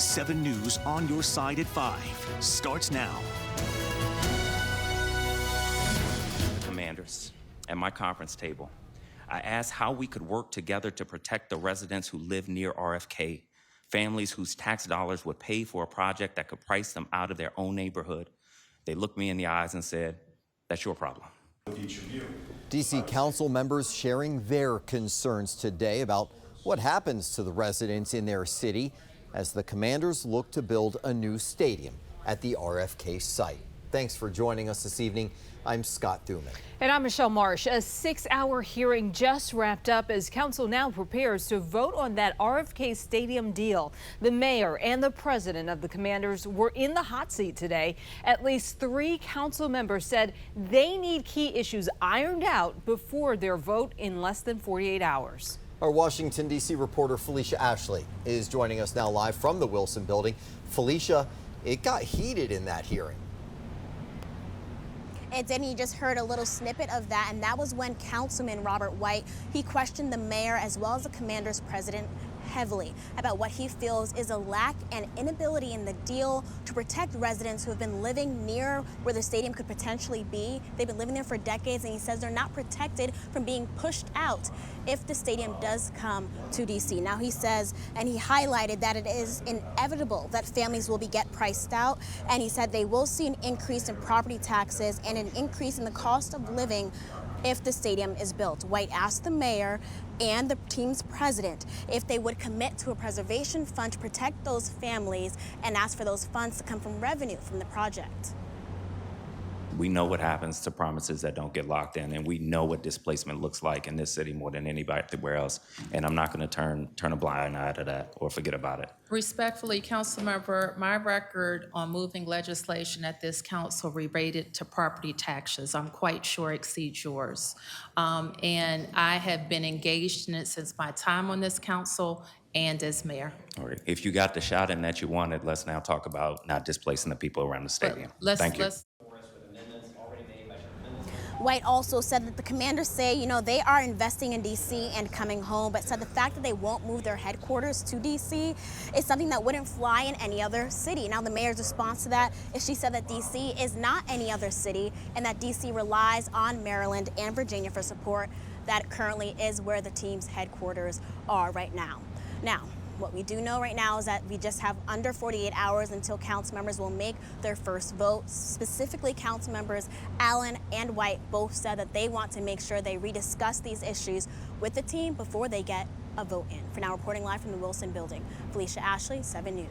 7 News on your side at 5 starts now. Commanders, at my conference table, I asked how we could work together to protect the residents who live near RFK, families whose tax dollars would pay for a project that could price them out of their own neighborhood. They looked me in the eyes and said, "That's your problem." D.C. council members sharing their concerns today about what happens to the residents in their city as the Commanders look to build a new stadium at the RFK site. Thanks for joining us this evening. I'm Scott Thuman. And I'm Michelle Marsh. A 6-hour hearing just wrapped up as council now prepares to vote on that RFK Stadium deal. The mayor and the president of the Commanders were in the hot seat today. At least 3 council members said they need key issues ironed out before their vote in less than 48 hours. Our Washington, D.C. reporter Felicia Ashley is joining us now live from the Wilson building. Felicia, it got heated in that hearing. And then you just heard a little snippet of that, and that was when Councilman Robert White, he questioned the mayor as well as the Commanders president heavily about what he feels is a lack and inability in the deal to protect residents who have been living near where the stadium could potentially be. They've been living there for decades, and he says they're not protected from being pushed out if the stadium does come to D.C. Now he says, and he highlighted that it is inevitable that families will get priced out, and he said they will see an increase in property taxes and an increase in the cost of living if the stadium is built. White asked the mayor and the team's president if they would commit to a preservation fund to protect those families and ask for those funds to come from revenue from the project. We know what happens to promises that don't get locked in, and we know what displacement looks like in this city more than anywhere else. And I'm not going to turn a blind eye to that or forget about it. Respectfully, Councilmember, my record on moving legislation at this council related to property taxes, I'm quite sure exceeds yours. And I have been engaged in it since my time on this council and as mayor. All right. If you got the shot in that you wanted, let's now talk about not displacing the people around the stadium. Thank you. White also said that the Commanders say, they are investing in D.C. and coming home, but said the fact that they won't move their headquarters to D.C. is something that wouldn't fly in any other city. Now, the mayor's response to that is she said that D.C. is not any other city and that D.C. relies on Maryland and Virginia for support. That currently is where the team's headquarters are right now. Now, what we do know right now is that we just have under 48 hours until council members will make their first vote. Specifically, council members Allen and White both said that they want to make sure they rediscuss these issues with the team before they get a vote in. For now, reporting live from the Wilson building, Felicia Ashley, 7 News.